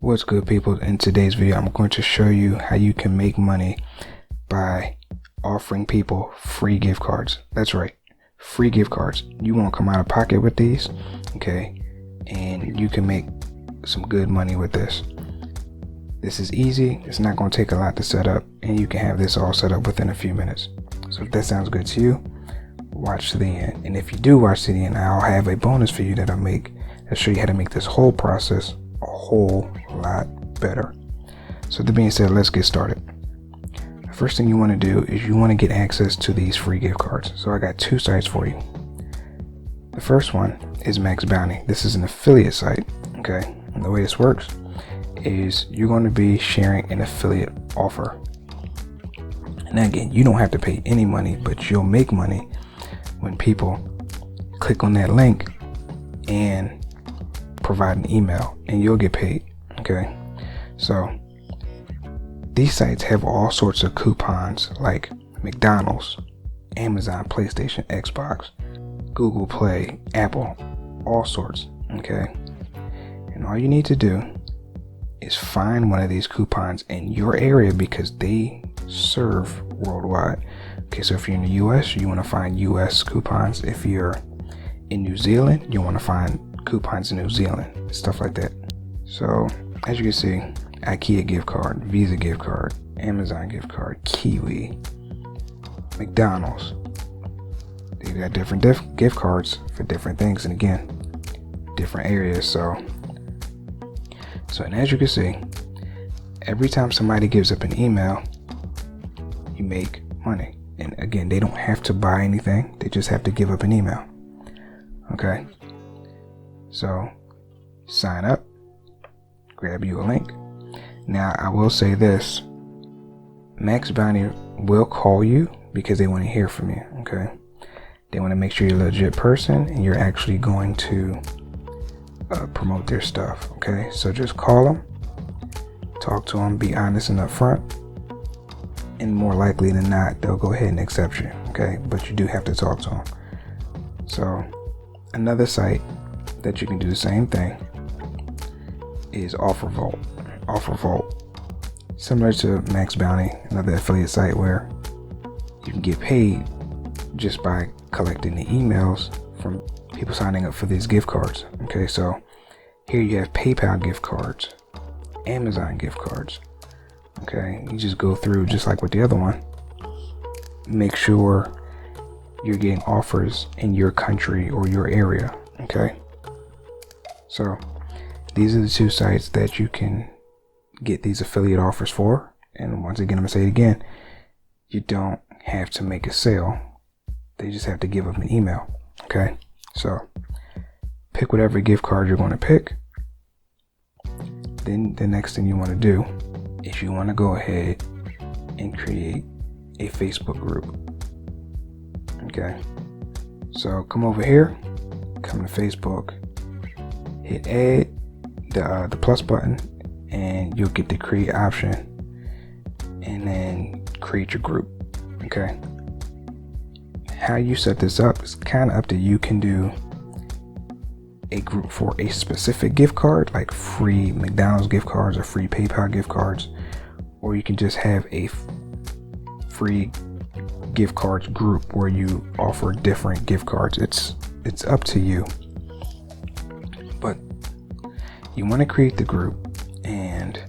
What's good, people? In today's video, I'm going to show you how you can make money by offering people free gift cards. That's right, free gift cards. You won't come out of pocket with these, okay? And you can make some good money with this. This is easy. It's not going to take a lot to set up, and you can have this all set up within a few minutes. So if that sounds good to you, watch to the end. And if you do watch to the end, I'll have a bonus for you that I'll show you how to make this whole process a whole lot better. So that being said, let's get started. The first thing you want to do is you want to get access to these free gift cards. So I got two sites for you. The first one is Max Bounty. This is an affiliate site, okay? And the way this works is you're going to be sharing an affiliate offer. And again, you don't have to pay any money, but you'll make money when people click on that link and provide an email, and you'll get paid, okay? So these sites have all sorts of coupons like McDonald's, Amazon, PlayStation, Xbox, Google Play, Apple, all sorts, okay? And all you need to do is find one of these coupons in your area because they serve worldwide. Okay, so if you're in the US, you want to find US coupons. If you're in New Zealand, you want to find coupons in New Zealand, stuff like that. So as you can see, IKEA gift card, Visa gift card, Amazon gift card, Kiwi, McDonald's. They got different gift cards for different things, and again, different areas. So and as you can see, every time somebody gives up an email, you make money. And again, they don't have to buy anything, they just have to give up an email. Okay, so sign up, grab you a link. Now I will say this, Max Bounty will call you because they want to hear from you, okay? They want to make sure you're a legit person and you're actually going to promote their stuff, okay? So just call them, talk to them, be honest and upfront, and more likely than not, they'll go ahead and accept you, okay? But you do have to talk to them. So another site that you can do the same thing is OfferVault. OfferVault, similar to Max Bounty, another affiliate site where you can get paid just by collecting the emails from people signing up for these gift cards. Okay, so here you have PayPal gift cards, Amazon gift cards. Okay, you just go through just like with the other one. Make sure you're getting offers in your country or your area. Okay, so these are the two sites that you can get these affiliate offers for. And once again, I'm gonna say it again, you don't have to make a sale, they just have to give up an email. Okay, so pick whatever gift card you're going to pick. Then the next thing you want to do is you want to go ahead and create a Facebook group. Okay, so come over here, come to Facebook, hit add the plus button, and you'll get the create option, and then create your group. Okay, how you set this up is kind of up to you. You can do a group for a specific gift card, like free McDonald's gift cards or free PayPal gift cards, or you can just have a free gift cards group where you offer different gift cards. It's up to you, but you want to create the group and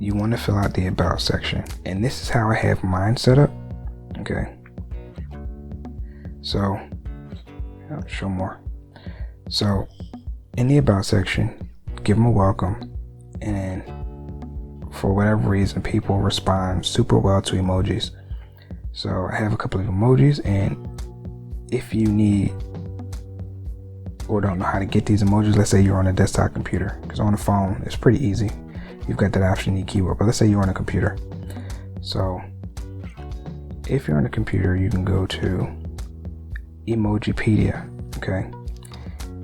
you want to fill out the about section, and this is how I have mine set up. Okay, so I'll show more. So in the about section, give them a welcome, and for whatever reason people respond super well to emojis. So I have a couple of emojis, and if you need or don't know how to get these emojis, let's say you're on a desktop computer, because on a phone it's pretty easy, you've got that option in the keyboard, but let's say you're on a computer. So if you're on a computer, you can go to Emojipedia, okay,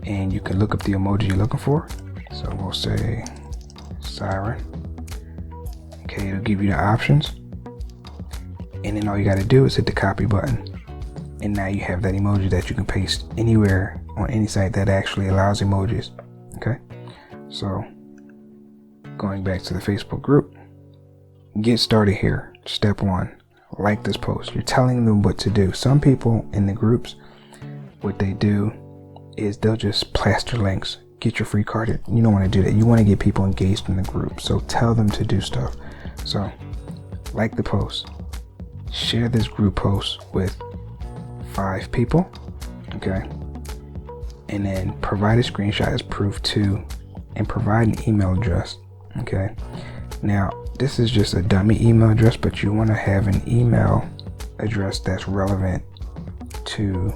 and you can look up the emoji you're looking for. So we'll say siren. Okay, it'll give you the options, and then all you got to do is hit the copy button, and now you have that emoji that you can paste anywhere on any site that actually allows emojis. Okay, so Going back to the Facebook group, get started here. Step 1, like this post. You're telling them what to do. Some people in the groups, what they do is they'll just plaster links. Get your free card. You don't want to do that. You want to get people engaged in the group. So tell them to do stuff. So like the post. Share this group post with 5 people. Okay. And then provide a screenshot as proof too. And provide an email address. Okay. Now, this is just a dummy email address, but you want to have an email address that's relevant to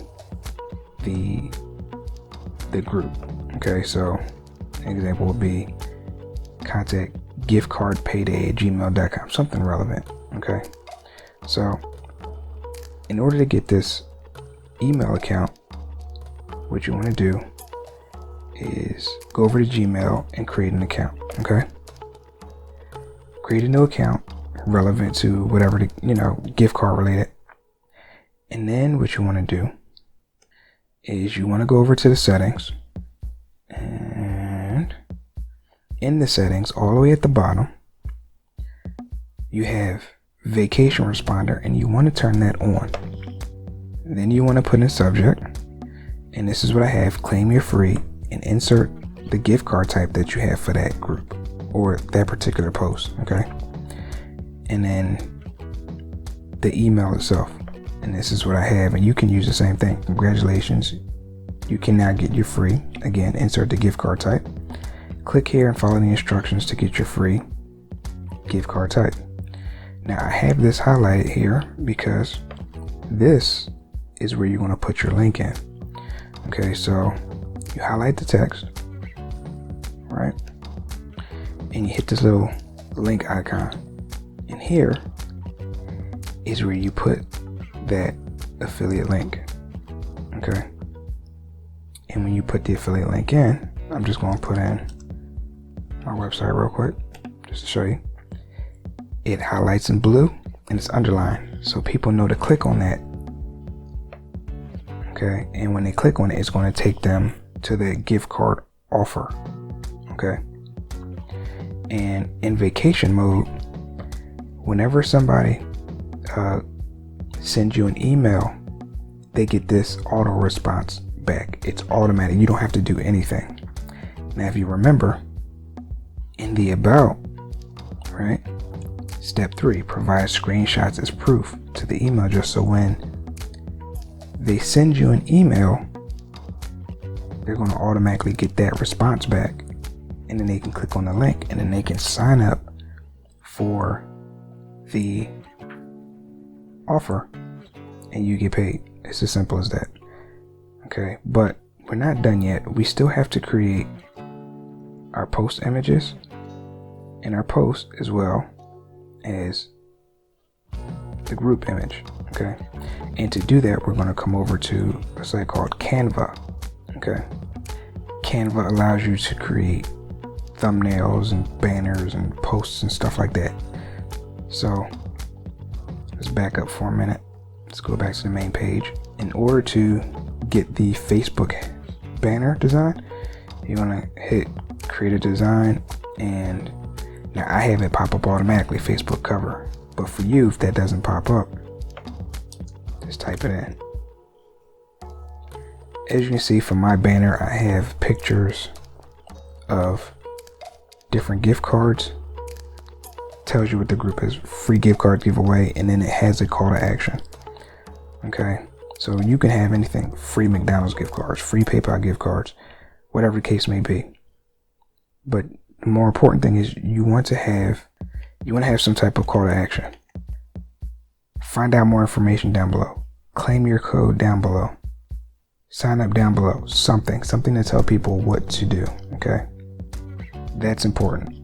the group. Okay, so an example would be contact giftcardpayday@gmail.com, something relevant. Okay, so in order to get this email account, what you want to do is go over to Gmail and create an account. Okay, create a new account relevant to whatever gift card related. And then what you want to do is you want to go over to the settings, and in the settings all the way at the bottom you have vacation responder, and you want to turn that on. Then you want to put in subject, and this is what I have: claim your free, and insert the gift card type that you have for that group or that particular post. Okay, and then the email itself, and this is what I have, and you can use the same thing. Congratulations, you can now get your free. Again, insert the gift card type. Click here and follow the instructions to get your free gift card type. Now I have this highlighted here because this is where you're going to put your link in. Okay, so you highlight the text, right? And you hit this little link icon. And here is where you put that affiliate link. Okay. And when you put the affiliate link in, I'm just going to put in our website real quick just to show you. It highlights in blue and it's underlined, so people know to click on that. Okay, and when they click on it, it's going to take them to the gift card offer. Okay, and in vacation mode, whenever somebody sends you an email, they get this auto response back. It's automatic. You don't have to do anything. Now, if you remember, in the about, right? Step 3, provide screenshots as proof to the email address. So when they send you an email, they're going to automatically get that response back, and then they can click on the link, and then they can sign up for the offer, and you get paid. It's as simple as that. Okay, but we're not done yet. We still have to create our post images and our post as well as the group image. Okay, and to do that, we're going to come over to a site called Canva. Okay, Canva allows you to create thumbnails and banners and posts and stuff like that. So let's back up for a minute. Let's go back to the main page. In order to get the Facebook banner design, you want to hit create a design, and now I have it pop up automatically, Facebook cover. But for you, if that doesn't pop up, just type it in. As you can see, for my banner, I have pictures of different gift cards. Tells you what the group is: free gift card giveaway, and then it has a call to action. Okay, so you can have anything: free McDonald's gift cards, free PayPal gift cards, whatever the case may be. But the more important thing is you want to have some type of call to action. Find out more information down below. Claim your code down below. Sign up down below. Something to tell people what to do. Okay, that's important.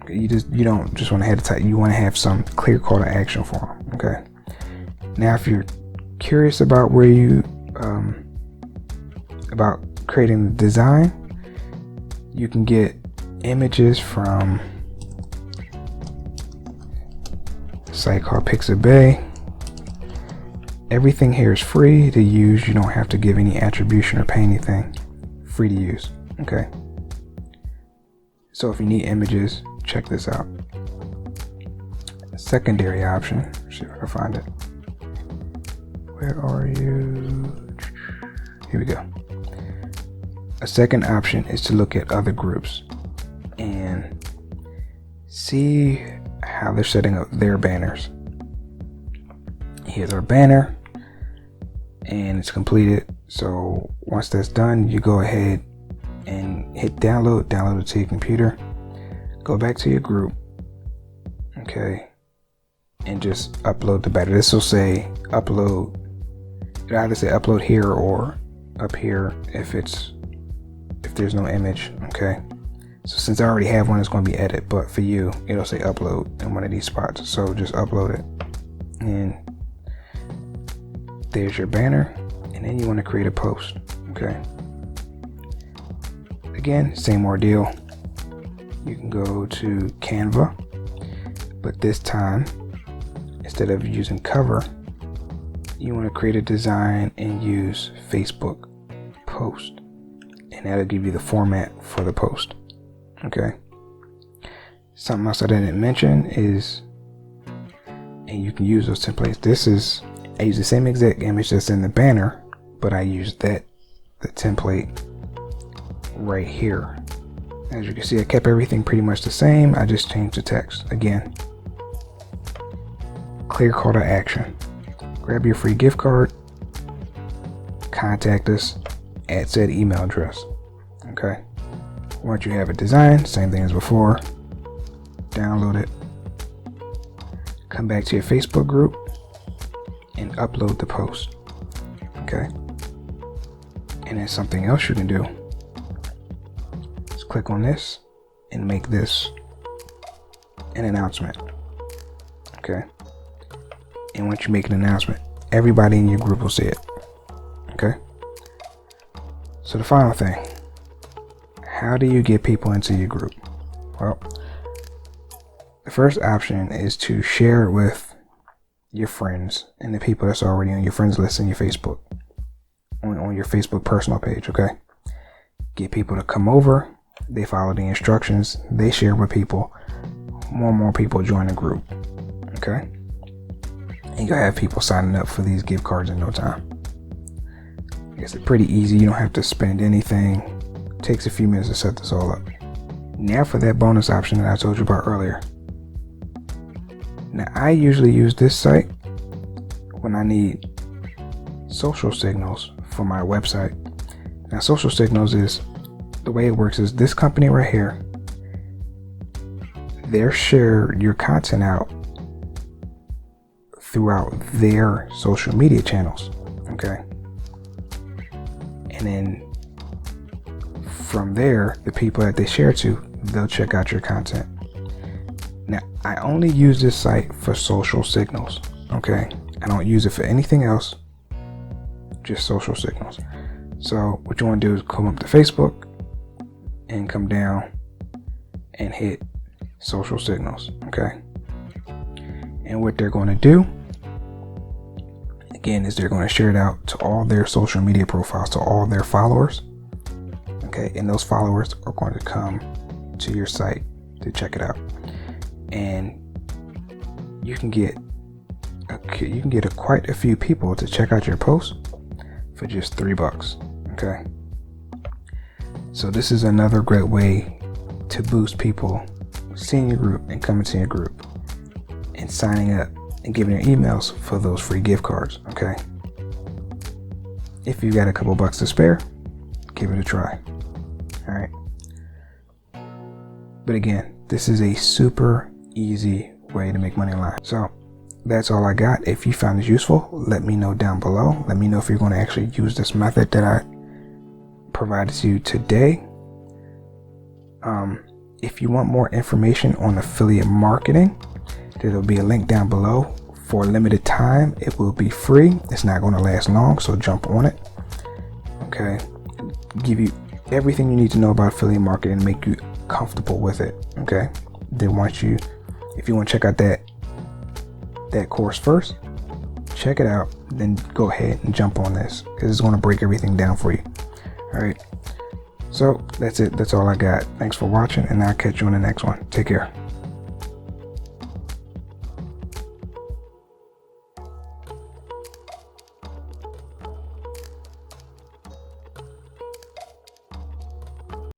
You don't just want to have to type. You want to have some clear call to action for them. Okay. Now, if you're curious about where you about creating the design, you can get images from a site called Pixabay. Everything here is free to use. You don't have to give any attribution or pay anything. Free to use. Okay. So if you need images, check check this out. Secondary option, let's see if I can find it. Where are you? Here we go. A second option is to look at other groups and see how they're setting up their banners. Here's our banner and it's completed. So once that's done, you go ahead and hit download it to your computer, go back to your group, okay, and just upload the banner. This will say upload, it'll either say upload here or up here if there's no image, okay. So since I already have one, it's going to be edit, but for you it'll say upload in one of these spots, so just upload it. And there's your banner, and then you want to create a post, okay. Again, same ordeal. You can go to Canva, but this time instead of using cover, you want to create a design and use Facebook post, and that'll give you the format for the post, okay. Something else I didn't mention is, and you can use those templates, I use the same exact image that's in the banner, but I use the template right here. As you can see, I kept everything pretty much the same. I just changed the text. Again, clear call to action. Grab your free gift card, contact us at said email address, okay. Once you have it designed, same thing as before, download it, come back to your Facebook group and upload the post, okay. And then something else you can do is click on this and make this an announcement, okay. And once you make an announcement, everybody in your group will see it, okay. So the final thing, how do you get people into your group? Well, the first option is to share it with your friends and the people that's already on your friends list in your Facebook, on your Facebook personal page, okay. Get people to come over, they follow the instructions, they share with people, more and more people join the group, okay. And you'll have people signing up for these gift cards in no time. It's pretty easy, you don't have to spend anything. It takes a few minutes to set this all up. Now for that bonus option that I told you about earlier. Now I usually use this site when I need social signals for my website. Now social signals is, the way it works is this company right here, they'll share your content out throughout their social media channels, okay. And then from there, the people that they share to, they'll check out your content. Now, I only use this site for social signals, okay? I don't use it for anything else, just social signals. So what you want to do is come up to Facebook and come down and hit social signals, okay? And what they're going to do, again, is they're going to share it out to all their social media profiles, to all their followers, okay. And those followers are going to come to your site to check it out, and you can get quite a few people to check out your post for just $3, okay. So this is another great way to boost people seeing your group and coming to your group and signing up and giving their emails for those free gift cards, okay. If you got a couple bucks to spare, give it a try. All right. But again, this is a super easy way to make money online. So that's all I got. If you found this useful, let me know down below. Let me know if you're going to actually use this method that I provided to you today. If you want more information on affiliate marketing, there'll be a link down below. For a limited time, it will be free. It's not going to last long, so jump on it, okay. Give you everything you need to know about affiliate marketing and make you comfortable with it, okay. Then if you want to check out that course first, check it out, then go ahead and jump on this, because it's going to break everything down for you. All right, so that's it. That's all I got. Thanks for watching, and I'll catch you on the next one. Take care.